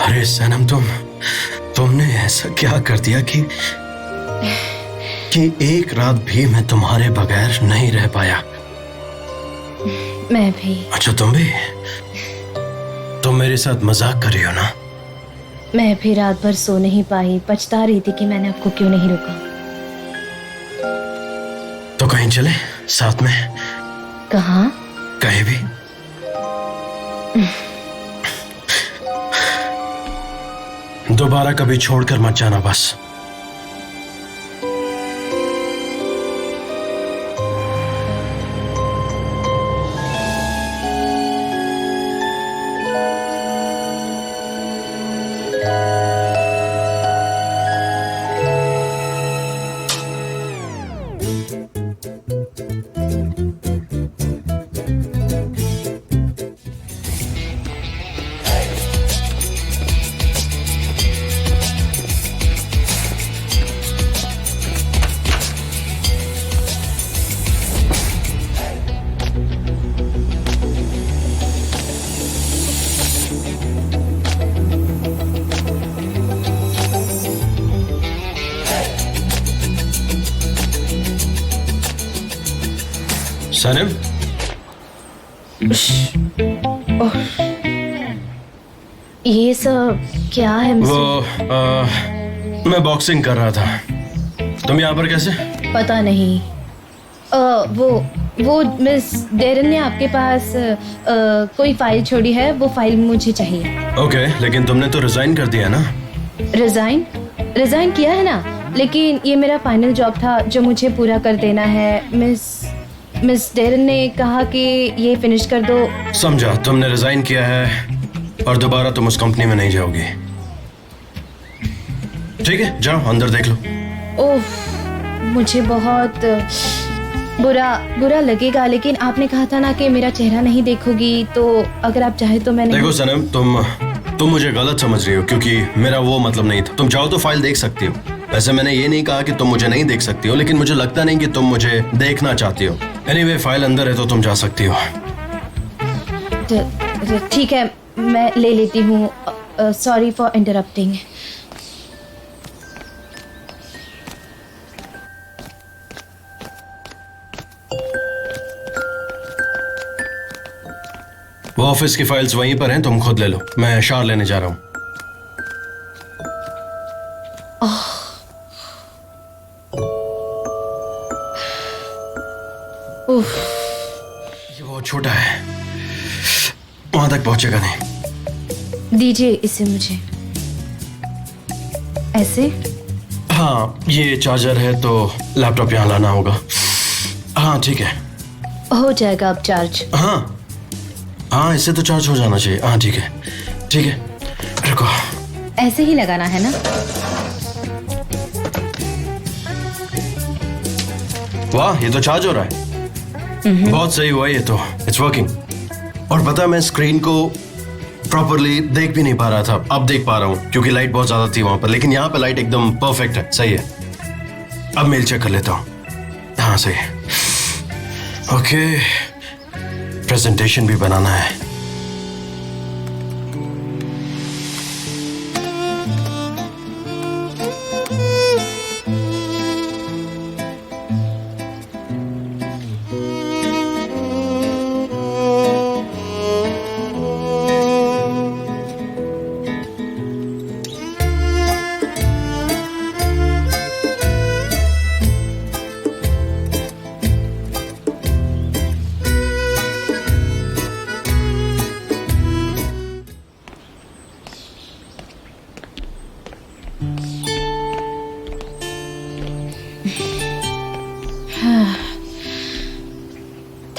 अरे सनम, तुमने ऐसा क्या कर दिया कि एक रात भी मैं तुम्हारे बगैर नहीं रह पाया। मैं भी। अच्छा, तुम भी? तुम मेरे साथ मजाक कर रही हो ना? मैं भी रात भर सो नहीं पाई, पछता रही थी कि मैंने आपको क्यों नहीं रोका। तो कहीं चले साथ में? कहाँ? कहीं भी। दोबारा कभी छोड़कर मत जाना बस। सनम, ये सब क्या है? मैं बॉक्सिंग कर रहा था। तुम यहाँ पर कैसे? पता नहीं। वो मिस डेरन ने आपके पास कोई फाइल छोड़ी है, वो फाइल मुझे चाहिए। ओके, लेकिन तुमने तो रिजाइन कर दिया ना? रिजाइन किया है ना, लेकिन ये मेरा फाइनल जॉब था जो मुझे पूरा कर देना है। मिस डेरन ने कहा कि ये फिनिश कर दो। समझा, तुमने रिजाइन किया है और दोबारा तुम उस कंपनी में नहीं जाओगी। ठीक है, जाओ अंदर देख लो। ओह, मुझे बहुत बुरा लगेगा, लेकिन आपने कहा था ना कि मेरा चेहरा नहीं देखोगी, तो अगर आप चाहे तो मैंने। देखो सनम, तुम मुझे गलत समझ रही हो, क्योंकि मेरा वो मतलब नहीं था। तुम चाहो तो फाइल देख सकती हो। वैसे मैंने ये नहीं कहा कि तुम मुझे नहीं देख सकती हो, लेकिन मुझे लगता नहीं कि तुम मुझे देखना चाहती हो। एनीवे, फाइल अंदर है तो तुम जा सकती हो। ठीक है, मैं ले लेती हूँ। Sorry for interrupting. वो ऑफिस की फाइल्स वहीं पर हैं, तुम खुद ले लो। मैं शार लेने जा रहा हूँ। ये बहुत छोटा है, वहां तक पहुंचेगा नहीं। दीजिए इसे मुझे। ऐसे? हाँ, ये चार्जर है तो लैपटॉप यहाँ लाना होगा। हाँ ठीक है, हो जाएगा अब चार्ज। हाँ, इससे तो चार्ज हो जाना चाहिए। हाँ ठीक है, रुको। ऐसे ही लगाना है ना? वाह, ये तो चार्ज हो रहा है। बहुत सही हुआ ये तो। It's working. और पता है, मैं स्क्रीन को प्रॉपरली देख भी नहीं पा रहा था, अब देख पा रहा हूँ क्योंकि लाइट बहुत ज्यादा थी वहां पर, लेकिन यहाँ पे लाइट एकदम परफेक्ट है। सही है। अब मेल चेक कर लेता हूँ। हाँ सही है। ओके, प्रेजेंटेशन भी बनाना है।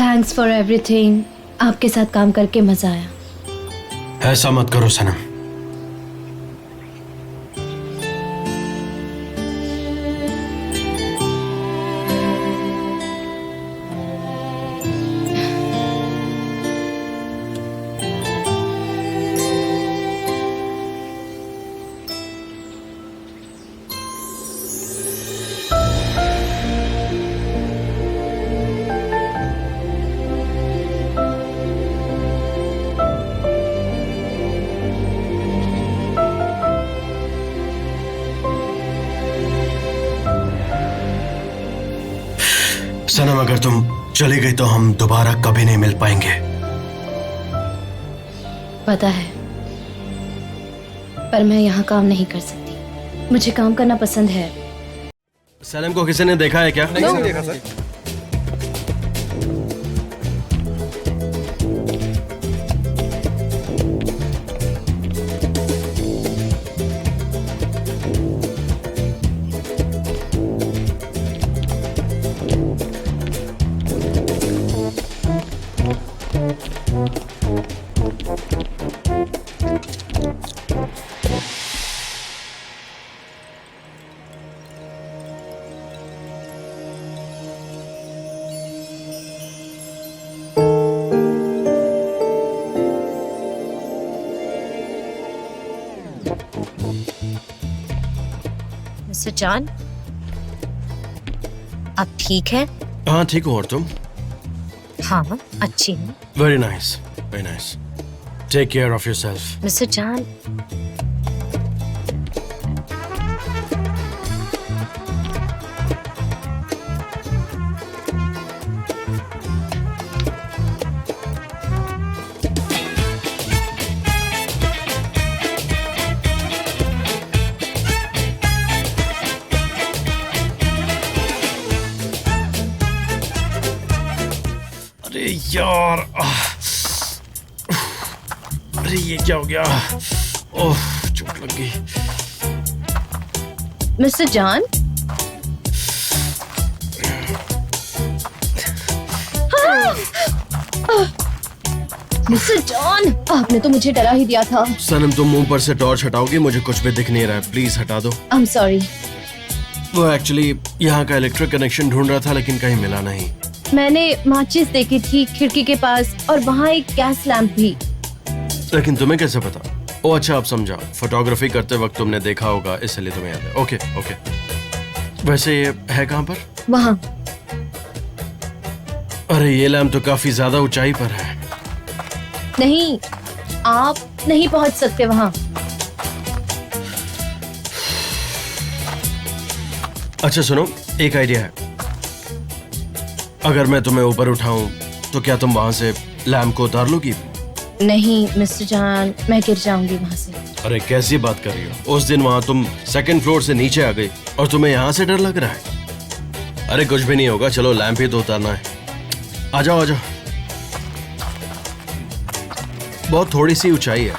Thanks for everything. आपके साथ काम करके मजा आया। ऐसा मत करो सनम। सनम, अगर तुम चली गई तो हम दोबारा कभी नहीं मिल पाएंगे। पता है, पर मैं यहाँ काम नहीं कर सकती। मुझे काम करना पसंद है। सनम को किसी ने देखा है क्या? नहीं देखा सर। मिस्टर जॉन, आप ठीक है? हाँ ठीक हूँ, और तुम? हाँ, अच्छी हूँ। Very nice, very nice. Take care of yourself. Mister John, अरे यार, अरे ये क्या हो गया? ओह, चोट लग गई। मिस्टर जॉन, मिस्टर जॉन, आपने तो मुझे डरा ही दिया था। सनम, तुम मुंह पर से टॉर्च हटाओगी? मुझे कुछ भी दिख नहीं रहा है, प्लीज हटा दो। I am sorry. वो एक्चुअली यहाँ का इलेक्ट्रिक कनेक्शन ढूंढ रहा था, लेकिन कहीं मिला नहीं। मैंने माचिस देखी थी खिड़की के पास, और वहाँ एक गैस लैंप भी। लेकिन तुम्हें कैसे पता? ओ अच्छा, आप समझा, फोटोग्राफी करते वक्त तुमने देखा होगा, इसलिए तुम्हें याद है। Okay okay. वैसे ये है कहाँ पर? वहाँ। अरे ये लैम्प तो काफी ज्यादा ऊंचाई पर है। नहीं, आप नहीं पहुँच सकते वहाँ। अच्छा सुनो, एक आइडिया है। अगर मैं तुम्हें ऊपर उठाऊं तो क्या तुम वहां से लैम्प को उतार लोगी? नहीं मिस्टर जॉन, मैं गिर जाऊंगी वहाँ से। अरे कैसी बात कर रही हो? उस दिन वहां तुम सेकंड फ्लोर से नीचे आ गई और तुम्हें यहाँ से डर लग रहा है? अरे कुछ भी नहीं होगा, चलो लैम्प ही तो उतारना है। आ जाओ आ जाओ। बहुत थोड़ी सी ऊंचाई है,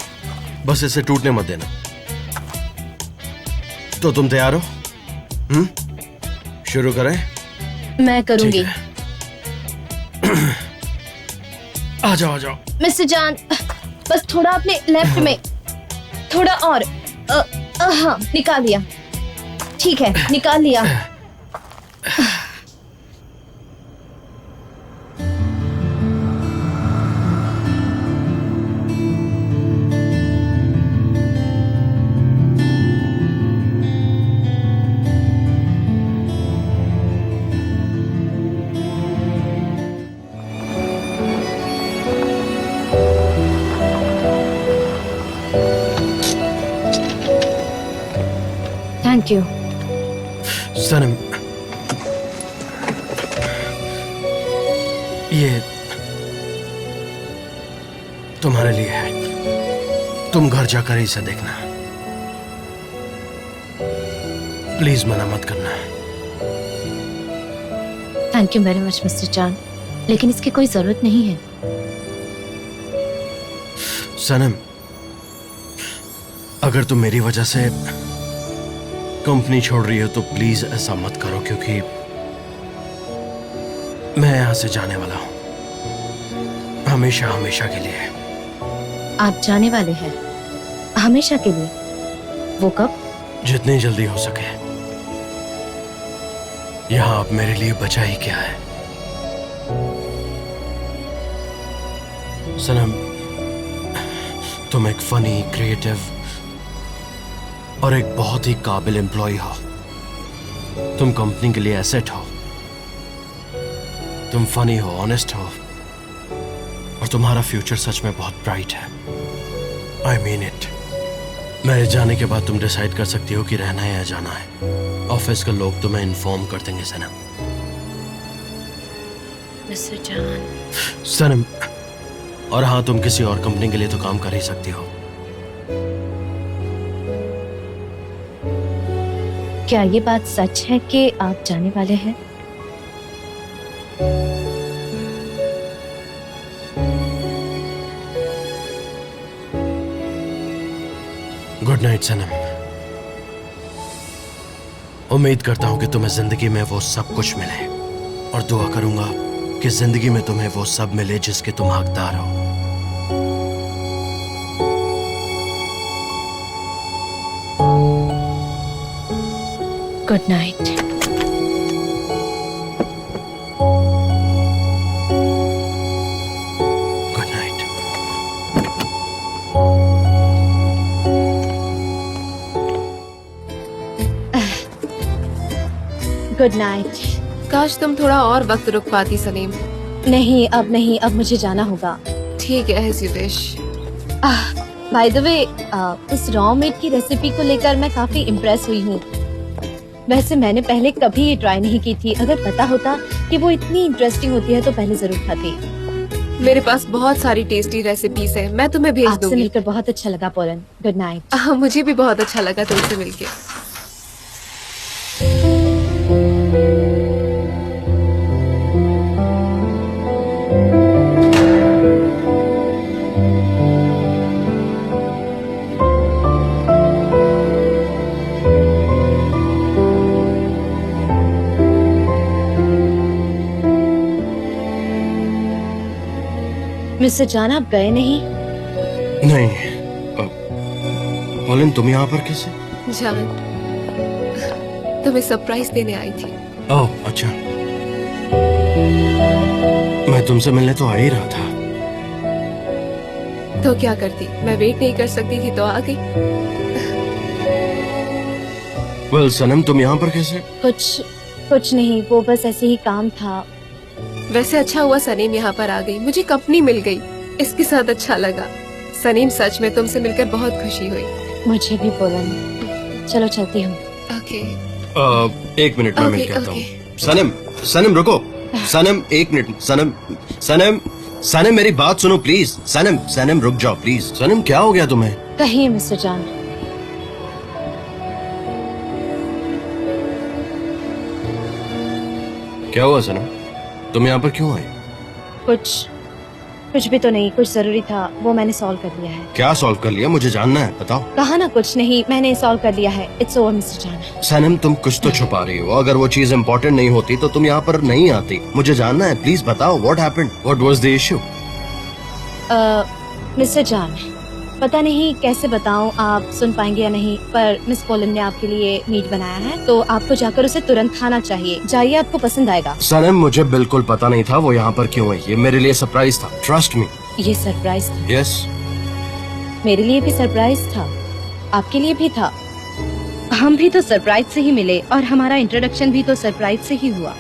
बस इसे टूटने मत देना। तो तुम तैयार हो? शुरू करें? मैं करूंगी। आ जाओ आ जाओ। मिस्टर जॉन, बस थोड़ा अपने लेफ्ट में, थोड़ा और। हाँ, निकाल लिया। ठीक है, निकाल लिया। Thank you. सनम, ये तुम्हारे लिए है। तुम घर जाकर इसे देखना, प्लीज मना मत करना। Thank you very much mister John, लेकिन इसकी कोई जरूरत नहीं है। सनम, अगर तुम मेरी वजह से कंपनी छोड़ रही हो तो प्लीज ऐसा मत करो, क्योंकि मैं यहां से जाने वाला हूं, हमेशा हमेशा के लिए। आप जाने वाले हैं हमेशा के लिए? वो कब? जितनी जल्दी हो सके। यहां आप मेरे लिए बचा ही क्या है? सनम, तुम एक फनी, क्रिएटिव और एक बहुत ही काबिल एम्प्लॉय हो। तुम कंपनी के लिए एसेट हो। तुम फनी हो, ऑनेस्ट हो, और तुम्हारा फ्यूचर सच में बहुत ब्राइट है। I mean it. मेरे जाने के बाद तुम डिसाइड कर सकती हो कि रहना है या जाना है। ऑफिस के लोग तुम्हें इन्फॉर्म कर देंगे सनम। मिस्टर जान। सनम, और हाँ, तुम किसी और कंपनी के लिए तो काम कर ही सकती हो। क्या ये बात सच है कि आप जाने वाले हैं? गुड नाइट सनम। उम्मीद करता हूं कि तुम्हें जिंदगी में वो सब कुछ मिले, और दुआ करूंगा कि जिंदगी में तुम्हें वो सब मिले जिसके तुम हकदार हो। Good night. Good night. Good night. काश तुम थोड़ा और वक्त रुक पाती सलीम। नहीं, अब मुझे जाना होगा। ठीक है, as you wish. By the way, इस रॉ मीट की रेसिपी को लेकर मैं काफी इम्प्रेस हुई हूँ। वैसे मैंने पहले कभी ये ट्राई नहीं की थी। अगर पता होता कि वो इतनी इंटरेस्टिंग होती है तो पहले जरूर खाती। मेरे पास बहुत सारी टेस्टी रेसिपीज है, मैं तुम्हें भेज आपसे दूंगी। मिलकर बहुत अच्छा लगा पोलन। Good night. मुझे भी बहुत अच्छा लगा तुमसे मिलके। मिस्टर जान, आप गए नहीं? नहीं। पोलन, तुम यहाँ पर कैसे? जान, तुम्हें सरप्राइज देने आई थी। ओह, अच्छा। मैं तुमसे मिलने तो आ ही रहा था। तो क्या करती, मैं वेट नहीं कर सकती थी तो आ गई। वेल सनम, तुम यहाँ पर कैसे? कुछ नहीं, वो बस ऐसे ही काम था। वैसे अच्छा हुआ सनीम यहाँ पर आ गई, मुझे कंपनी मिल गई, इसके साथ अच्छा लगा। सनीम, सच में तुमसे मिलकर बहुत खुशी हुई। मुझे भी पोलन। चलो चलती हूँ। ओके। एक मिनट में मिल ओके, के आता हूँ। ओके। सनम रुको। सनम, एक मिनट। सनम मेरी बात सुनो प्लीज। सनम रुक जाओ प्लीज। सनम, क्या हो गया तुम्हें? कहिए मिस्टर जान। क्या हुआ सनम? तुम यहाँ पर क्यों आए? कुछ भी तो नहीं, कुछ जरूरी था, वो मैंने सॉल्व कर लिया है। क्या सॉल्व कर लिया? मुझे जानना है, बताओ। कहा ना कुछ नहीं, मैंने सॉल्व कर लिया है। इट्स ओवर मिस्टर जान। सनम, तुम कुछ तो छुपा रही हो। अगर वो चीज इम्पोर्टेंट नहीं होती तो तुम यहाँ पर नहीं आती। मुझे जानना है, प्लीज बताओ। What happened? What was the issue? Mister जान, पता नहीं कैसे बताऊं, आप सुन पाएंगे या नहीं, पर मिस पोलन ने आपके लिए मीट बनाया है, तो आपको जाकर उसे तुरंत खाना चाहिए। जाइए, आपको पसंद आएगा। सनम, मुझे बिल्कुल पता नहीं था वो यहाँ पर क्यों है। ये मेरे लिए सरप्राइज था, ट्रस्ट मी। ये सरप्राइज था। यस। मेरे लिए भी सरप्राइज था, आपके लिए भी था। हम भी तो सरप्राइज से ही मिले, और हमारा इंट्रोडक्शन भी तो सरप्राइज से ही हुआ।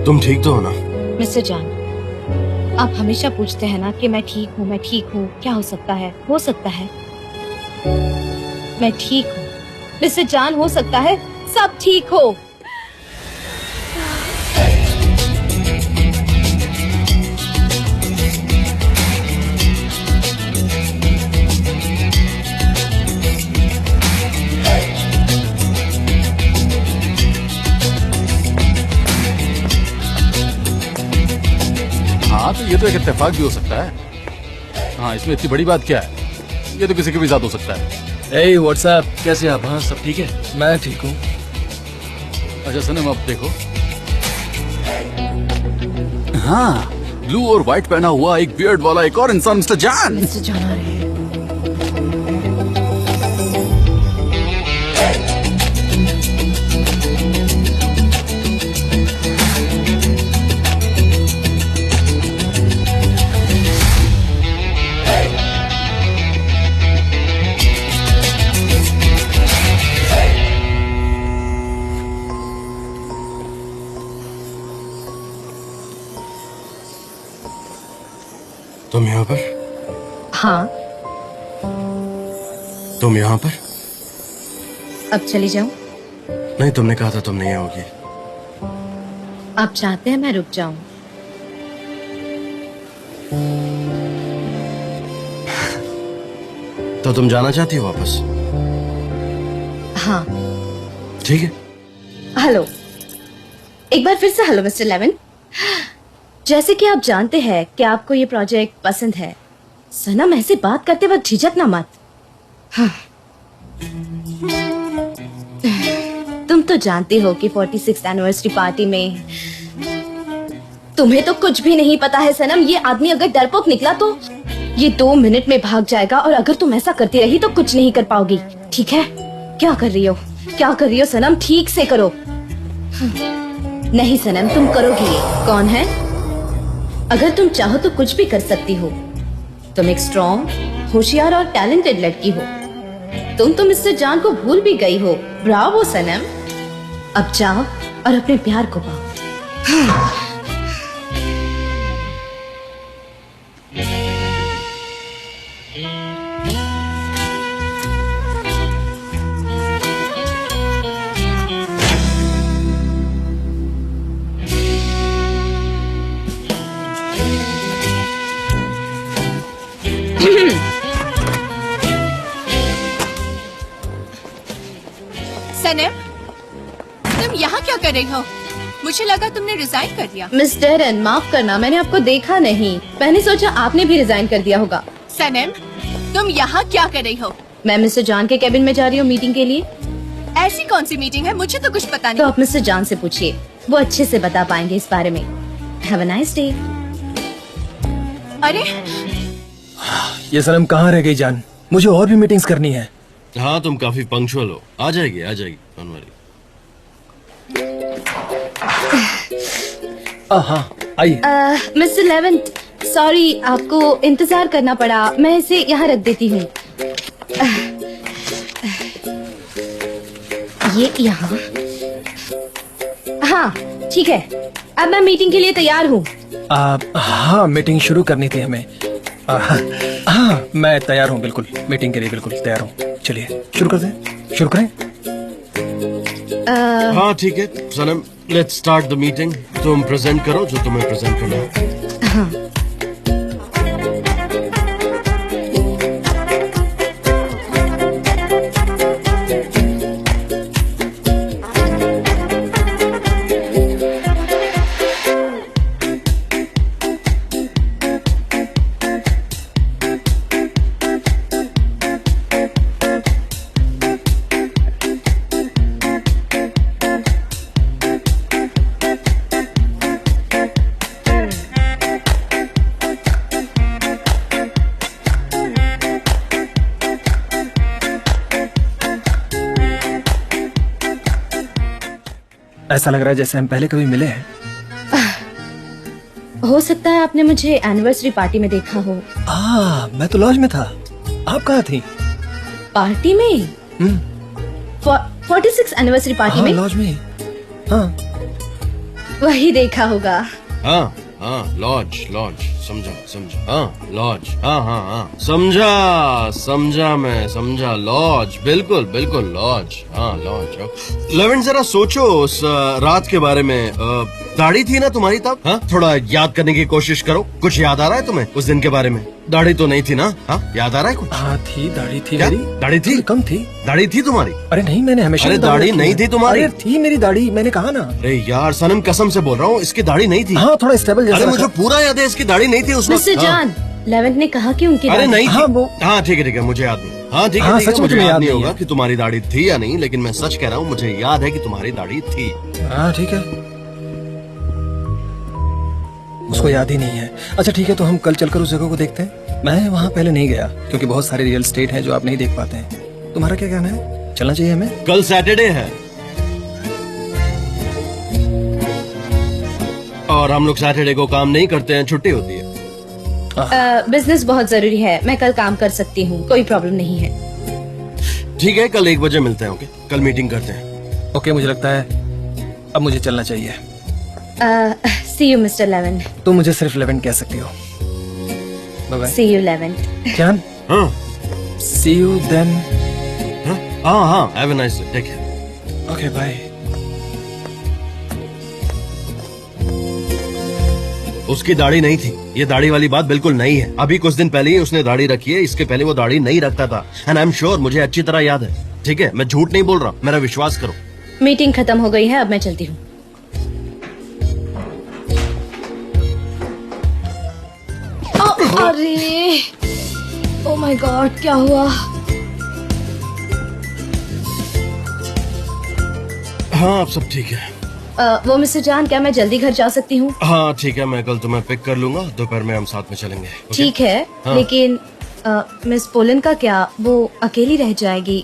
तुम ठीक तो हो ना? मिस्टर जान, आप हमेशा पूछते हैं ना कि मैं ठीक हूँ, क्या हो सकता है? हो सकता है मैं ठीक हूँ। मिस्टर जान, हो सकता है सब ठीक हो। हाँ, तो ये तो एक इत्तेफाक भी हो सकता है। हाँ, इसमें इतनी बड़ी बात क्या है? ये तो किसी के भी साथ हो सकता है। Hey, what's up? कैसे आप? हाँ, सब ठीक है? मैं ठीक हूँ। अच्छा सनम, अब देखो। हाँ, ब्लू और व्हाइट पहना हुआ एक बियर्ड वाला एक और इंसान, मिस्टर जान। मिस्टर जान आ रहे हैं। तुम यहाँ पर? हाँ, तुम यहाँ पर? अब चली जाऊं? नहीं, तुमने कहा था तुम नहीं आओगी। आप चाहते हैं मैं रुक जाऊं? तो तुम जाना चाहती हो वापस? हाँ। ठीक है। हेलो, एक बार फिर से हेलो मिस्टर लेवन। जैसे कि आप जानते हैं कि आपको ये प्रोजेक्ट पसंद है, सनम ऐसे बात करते वक्त झिझकना मत। हाँ। तुम तो जानते हो कि 46th एनिवर्सरी पार्टी में तुम्हें तो कुछ भी नहीं पता है सनम। ये आदमी अगर डरपोक निकला तो ये 2 मिनट में भाग जाएगा, और अगर तुम ऐसा करती रही तो कुछ नहीं कर पाओगी। ठीक है? क्या कर रही हो? क्या कर रही हो सनम? ठीक से करो। नहीं सनम, तुम करोगी ये। कौन है? अगर तुम चाहो तो कुछ भी कर सकती हो। तुम एक स्ट्रॉन्ग, होशियार और टैलेंटेड लड़की हो। तुम तो मिस्टर जान को भूल भी गई हो। ब्रावो सनम। अब जाओ और अपने प्यार को पाओ। सनम, तुम यहाँ क्या कर रही हो? मुझे लगा तुमने रिजाइन कर दिया। मिस डेरन, माफ करना, मैंने आपको देखा नहीं। मैंने सोचा आपने भी रिजाइन कर दिया होगा। सनम, तुम यहाँ क्या कर रही हो? मैं मिस्टर जान के केबिन में जा रही हूँ मीटिंग के लिए। ऐसी कौन सी मीटिंग है? मुझे तो कुछ पता तो नहीं। आप मिस्टर जान से पूछिए, वो अच्छे से बता पाएंगे इस बारे में। Have a nice day. अरे ये सनम कहाँ रह गई जान? मुझे और भी मीटिंग्स करनी है। हाँ, तुम काफी पंक्चुअल हो। आ जाएगी, आ जाएगी, डोंट वरी। हाँ आइए। मिस्टर लेवन, सॉरी आपको इंतजार करना पड़ा। मैं इसे यहाँ रख देती हूँ। ये यहाँ। हाँ ठीक है, अब मैं मीटिंग के लिए तैयार हूँ। हाँ, मीटिंग शुरू करनी थी हमें। हाँ, मैं तैयार हूँ, बिल्कुल मीटिंग के लिए बिल्कुल तैयार हूँ। चलिए शुरू करते हैं। शुरू करें? हाँ ठीक है सनम, लेट्स स्टार्ट द मीटिंग। तुम प्रेजेंट करो जो तुम्हें प्रेजेंट करना है। हाँ। ऐसा लग रहा है जैसे हम पहले कभी मिले हैं। हो सकता है आपने मुझे एनिवर्सरी पार्टी में देखा हो। मैं तो लॉज में था। आप कहाँ थी? पार्टी में? 46th एनिवर्सरी पार्टी में? लॉज में। हाँ वही देखा होगा। हाँ हाँ, लॉज लॉज, समझा समझा। हाँ लॉज, हाँ हाँ हाँ, समझा समझा, मैं समझा। लॉज, बिल्कुल बिल्कुल लॉज। हाँ लॉज। लेवन, जरा सोचो उस रात के बारे में। दाढ़ी थी ना तुम्हारी तब? हाँ, थोड़ा याद करने की कोशिश करो। कुछ याद आ रहा है तुम्हें उस दिन के बारे में? दाढ़ी तो नहीं थी ना? हाँ, याद आ रहा है कुछ? हाँ थी, दाढ़ी थी क्या? मेरी। दाढ़ी थी? कम थी। दाढ़ी थी तुम्हारी? अरे नहीं, मैंने हमेशा अरे दाढ़ी नहीं थी तुम्हारी? अरे थी मेरी दाढ़ी, मैंने कहा ना। अरे यार सनम, कसम से बोल रहा हूँ, इसकी दाढ़ी नहीं थी। हाँ, थोड़ा स्टेबल जैसा अरे था। मुझे पूरा याद है, इसकी दाढ़ी नहीं थी उस वक्त। मिस्टर जान, लेवेंट ने कहा कि उनकी अरे दाढ़ी- नहीं हाँ, थी। वो- हाँ ठीक है, मुझे याद नहीं। हाँ ठीक है, हाँ, ठीक है, सच में मुझे तुम्हें याद याद नहीं नहीं होगा है। कि तुम्हारी दाढ़ी थी या नहीं, लेकिन मैं सच कह रहा हूँ, मुझे याद है कि तुम्हारी दाढ़ी थी। हाँ ठीक है, उसको याद ही नहीं है। अच्छा ठीक है, तो हम कल चलकर उस जगह को देखते हैं। मैं वहाँ पहले नहीं गया क्योंकि बहुत सारे रियल स्टेट हैं जो आप नहीं देख पाते हैं। तुम्हारा क्या कहना है, चलना चाहिए हमें? कल सैटरडे है और हम लोग सैटरडे को काम नहीं करते हैं, छुट्टी होती है। बिजनेस बहुत जरूरी है। मैं कल काम कर सकती हूँ, कोई प्रॉब्लम नहीं है। ठीक है, कल 1 बजे मिलते हैं। ओके, कल मीटिंग करते हैं। ओके, मुझे लगता है अब मुझे चलना चाहिए। See you mister Levan. तुम मुझे सिर्फ लेवन कह सकती हो। बाय बाय। See you Levan. क्या? हाँ सी यू देन। हाँ हाँ, have a nice day, take care. Okay bye. उसकी दाढ़ी नहीं थी। ये दाढ़ी वाली बात बिल्कुल नहीं है। अभी कुछ दिन पहले ही उसने दाढ़ी रखी है, इसके पहले वो दाढ़ी नहीं रखता था। एंड आई एम श्योर, मुझे अच्छी तरह याद है। ठीक है, मैं झूठ नहीं बोल रहा, मेरा विश्वास करो। मीटिंग खत्म हो गई है, अब मैं चलती हूँ। अरे ओ माय गॉड, क्या हुआ? हाँ, अब सब ठीक है। वो मिस्टर जान, क्या मैं जल्दी घर जा सकती हूँ? हाँ ठीक है, मैं कल तुम्हें पिक कर लूंगा। दोपहर में हम साथ में चलेंगे। ओके? ठीक है, हाँ। लेकिन मिस पोलन का क्या? वो अकेली रह जाएगी।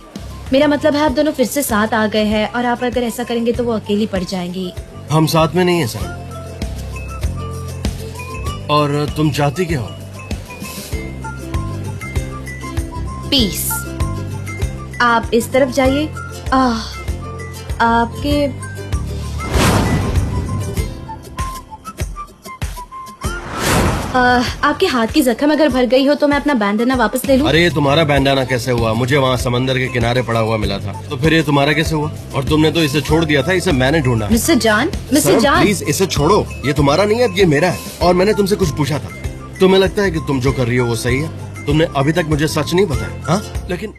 मेरा मतलब है आप दोनों फिर से साथ आ गए हैं और आप अगर ऐसा करेंगे तो वो अकेली पड़ जाएंगी। हम साथ में नहीं है सर। और तुम चाहती क्या हो? पीस। आप इस तरफ जाइए। आपके आपके हाथ की जख्म अगर भर गई हो तो मैं अपना बैंडाना वापस ले लूं? अरे ये तुम्हारा बैंडाना कैसे हुआ? मुझे वहाँ समंदर के किनारे पड़ा हुआ मिला था। तो फिर ये तुम्हारा कैसे हुआ? और तुमने तो इसे छोड़ दिया था, इसे मैंने ढूंढा। मिस्टर जान, मिस्टर सर, जान, प्लीज इसे छोड़ो। ये तुम्हारा नहीं है, अब ये मेरा है। और मैंने तुमसे कुछ पूछा था। तुम्हें लगता है कि तुम जो कर रही हो वो सही है? तुमने अभी तक मुझे सच नहीं बताया। हाँ, लेकिन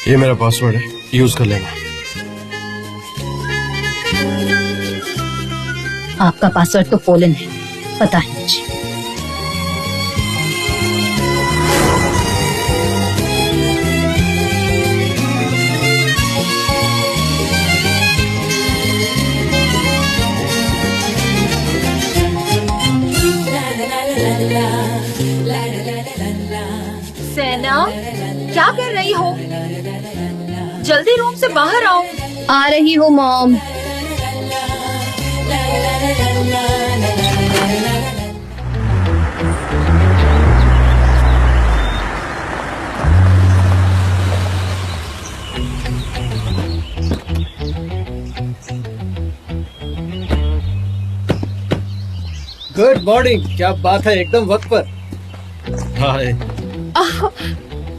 ये मेरा पासवर्ड है, यूज कर लेना। आपका पासवर्ड तो पोलन है, पता है मुझे। सेना, क्या कर रही हो? जल्दी रूम से बाहर आओ। आ रही हूँ मॉम। Good morning. क्या बात है, एकदम वक्त पर। हाय।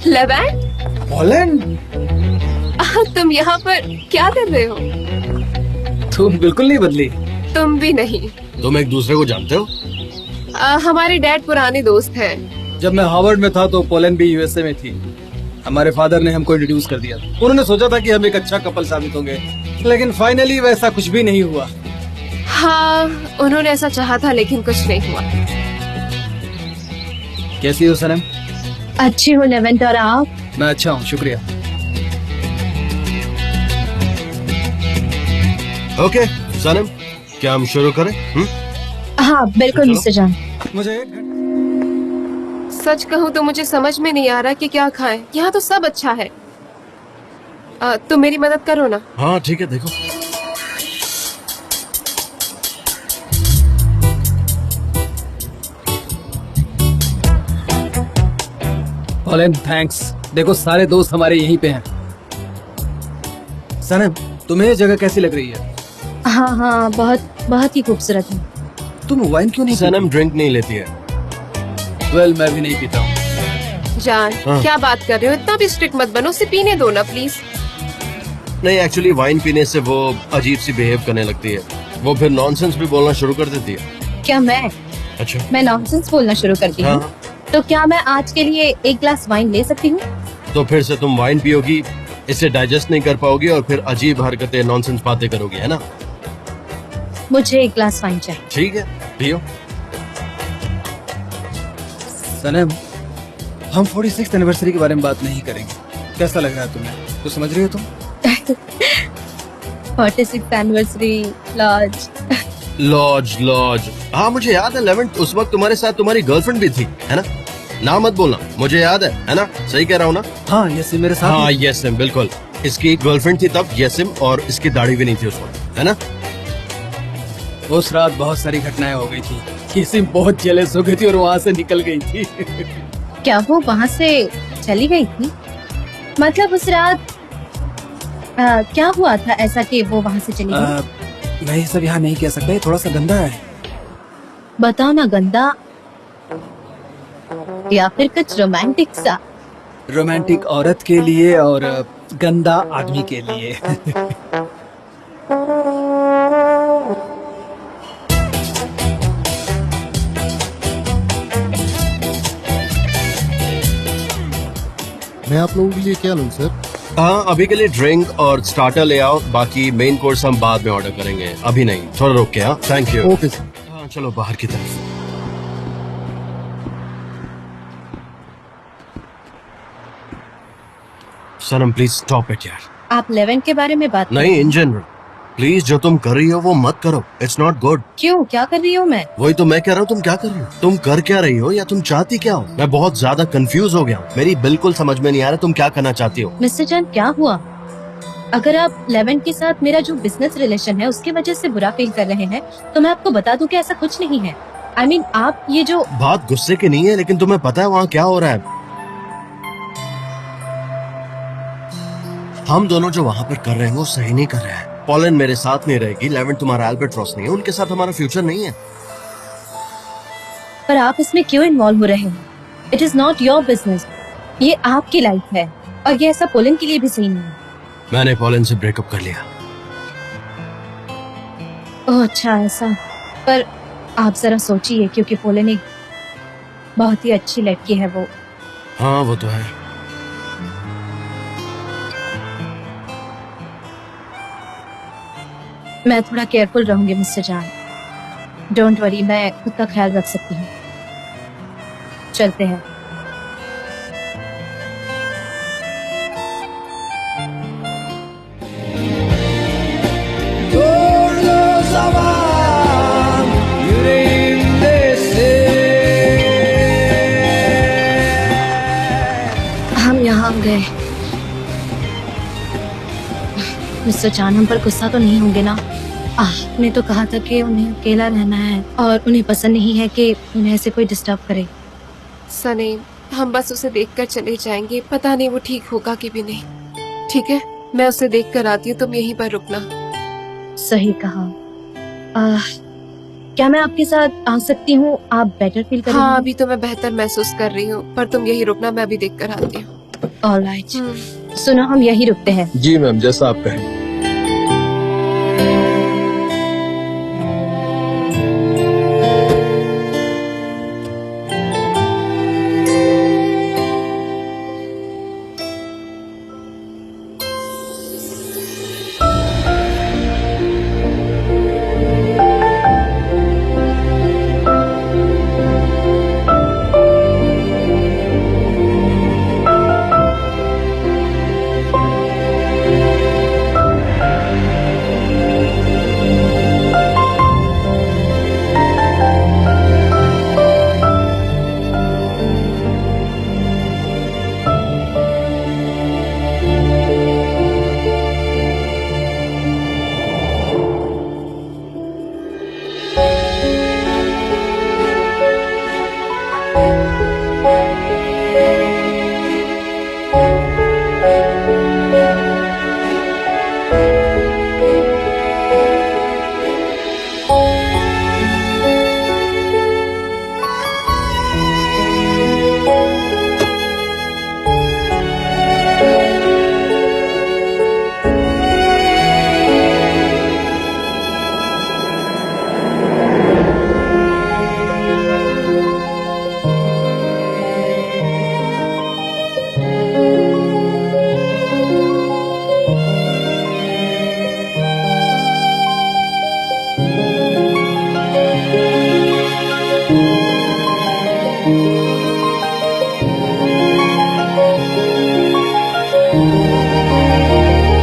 लेवेंट, पोलैंड, तुम यहाँ पर क्या कर रहे हो? तुम बिल्कुल नहीं बदली। तुम भी नहीं। तुम एक दूसरे को जानते हो? हमारे डैड पुराने दोस्त हैं। जब मैं हार्वर्ड में था तो पोलैंड भी यूएसए में थी। हमारे फादर ने हमको इंट्रोड्यूस कर दिया। उन्होंने सोचा था कि हम एक अच्छा कपल साबित होंगे, लेकिन फाइनली वैसा कुछ भी नहीं हुआ। हाँ, उन्होंने ऐसा चाहा था लेकिन कुछ नहीं हुआ। कैसी हो सनम? अच्छी हूँ लेवेंट, और आप? मैं अच्छा हूँ, शुक्रिया। ओके सनम, क्या हम शुरू करें? हाँ बिल्कुल चलो। मिस्टर जान। मुझे सच कहूँ तो मुझे समझ में नहीं आ रहा कि क्या खाएं। यहाँ तो सब अच्छा है। तुम मेरी मदद करो ना। हाँ ठीक है, देखो। Poland, thanks. देखो सारे दोस्त हमारे यहीं पे हैं। सनम, तुम्हें ये जगह कैसी लग रही है? हाँ हाँ, बहुत बहुत ही खूबसूरत है। तुम वाइन क्यों नहीं सनम ड्रिंक नहीं लेती है। वेल, मैं भी नहीं पीता हूँ। जान, हाँ। क्या बात कर रहे हो? इतना भी स्ट्रिक्ट मत बनो, उसे पीने दो ना प्लीज। नहीं, एक्चुअली वाइन पीने से वो अजीब सी बिहेव करने लगती है। वो फिर नॉनसेंस भी बोलना शुरू कर देती है। क्या मैं अच्छा। मैं नॉनसेंस बोलना शुरू करती हूँ? हाँ। तो क्या मैं आज के लिए एक ग्लास वाइन ले सकती हूँ? तो फिर से तुम वाइन पियोगी, इसे डाइजेस्ट नहीं कर पाओगी और फिर अजीब हरकतें, नॉनसेंस बातें करोगी, है ना? मुझे एक ग्लास वाइन चाहिए। ठीक है, पियो। सनम, हम 46th एनिवर्सरी के बारे में बात नहीं करेंगे। कैसा लग रहा है तुम्हें? तो समझ रही हो तुम? 46th anniversary laws. लॉज। हाँ मुझे याद है लेवेंट, उस वक्त तुम्हारे साथ तुम्हारी गर्लफ्रेंड भी थी, है ना? ना मत बोलना, मुझे याद है ना? सही कह रहा हूँ ना? हाँ, ये मेरे साथ। हाँ येसिम, बिल्कुल। इसकी एक गर्लफ्रेंड थी तब, येसिम, और इसकी दाढ़ी भी नहीं थी उस वक्त, है ना? उस रात बहुत सारी घटनाएं हो गई थी। किसी बहुत जेलस हो गई थी और वहाँ से निकल गई थी। क्या वो वहाँ से चली गई थी? मतलब उस रात क्या हुआ था ऐसा कि वो वहाँ से चली गई? मैं ये सब यहाँ नहीं कह सकता, ये थोड़ा सा गंदा है। बताओ ना, गंदा या फिर कुछ रोमांटिक सा? रोमांटिक औरत के लिए और गंदा आदमी के लिए। मैं आप लोगों के लिए क्या लूं सर? हाँ, अभी के लिए ड्रिंक और स्टार्टर ले आओ, बाकी मेन कोर्स हम बाद में ऑर्डर करेंगे, अभी नहीं, थोड़ा रुक के। हाँ, थैंक यू। Okay sir. हाँ, चलो बाहर की तरफ। सनम प्लीज स्टॉप इट यार। आप 11 के बारे में बात नहीं, इन जनरल प्लीज, जो तुम कर रही हो वो मत करो, इट्स नॉट गुड। क्यों, क्या कर रही हूँ मैं? वही तो मैं कह रहा हूँ, तुम क्या कर रही हो? तुम कर क्या रही हो या तुम चाहती क्या हो? मैं बहुत ज्यादा कंफ्यूज हो गया हूँ, मेरी बिल्कुल समझ में नहीं आ रहा तुम क्या करना चाहती हो। मिस्टर जान, क्या हुआ? अगर आप 11 के साथ मेरा जो बिजनेस रिलेशन है उसकी वजह से बुरा फील कर रहे हैं तो मैं आपको बता दूं कि ऐसा कुछ नहीं है। I mean, आप ये जो बात गुस्से की नहीं है, लेकिन तुम्हें पता है वहाँ क्या हो रहा है? हम दोनों जो वहाँ पर कर रहे हैं वो सही नहीं कर रहे हैं। पॉलन मेरे साथ नहीं रहेगी, 11 तुम्हारा अल्बाट्रॉस नहीं है, उनके साथ हमारा फ्यूचर नहीं है। पर आप इसमें क्यों इन्वॉल्व हो रहे हैं? It is not your business, ये आपकी लाइफ है और ये ऐसा पोलन के लिए भी सही नहीं है। मैंने पॉलन से ब्रेकअप कर लिया। ओह अच्छा, ऐसा? पर आप जरा सोचिए, क्योंकि पोलन एक बहुत ही अच्छी लड़की है वो। हाँ वो तो है। मैं थोड़ा केयरफुल रहूंगी मिस्टर जान, डोंट वरी, मैं खुद का ख्याल रख सकती हूँ। चलते हैं। हम यहाँ गए। मिस्टर जान, हम पर गुस्सा तो नहीं होंगे ना? आपने तो कहा था कि उन्हें अकेला रहना है और उन्हें पसंद नहीं है कि उन्हें ऐसे कोई डिस्टर्ब करे। सनीम, हम बस उसे देखकर चले जाएंगे, पता नहीं वो ठीक होगा कि भी नहीं। ठीक है, मैं उसे देख कर आती हूँ, तुम यहीं पर रुकना। सही कहा। क्या मैं आपके साथ आ सकती हूँ? आप बेटर फील करेंगे? हाँ, अभी तो मैं बेहतर महसूस कर रही हूँ, पर तुम यहीं रुकना, मैं अभी देख कर आती हूँ। ऑलराइट। सुनो, हम यहीं रुकते हैं। जी मैम, जैसा आप कहें।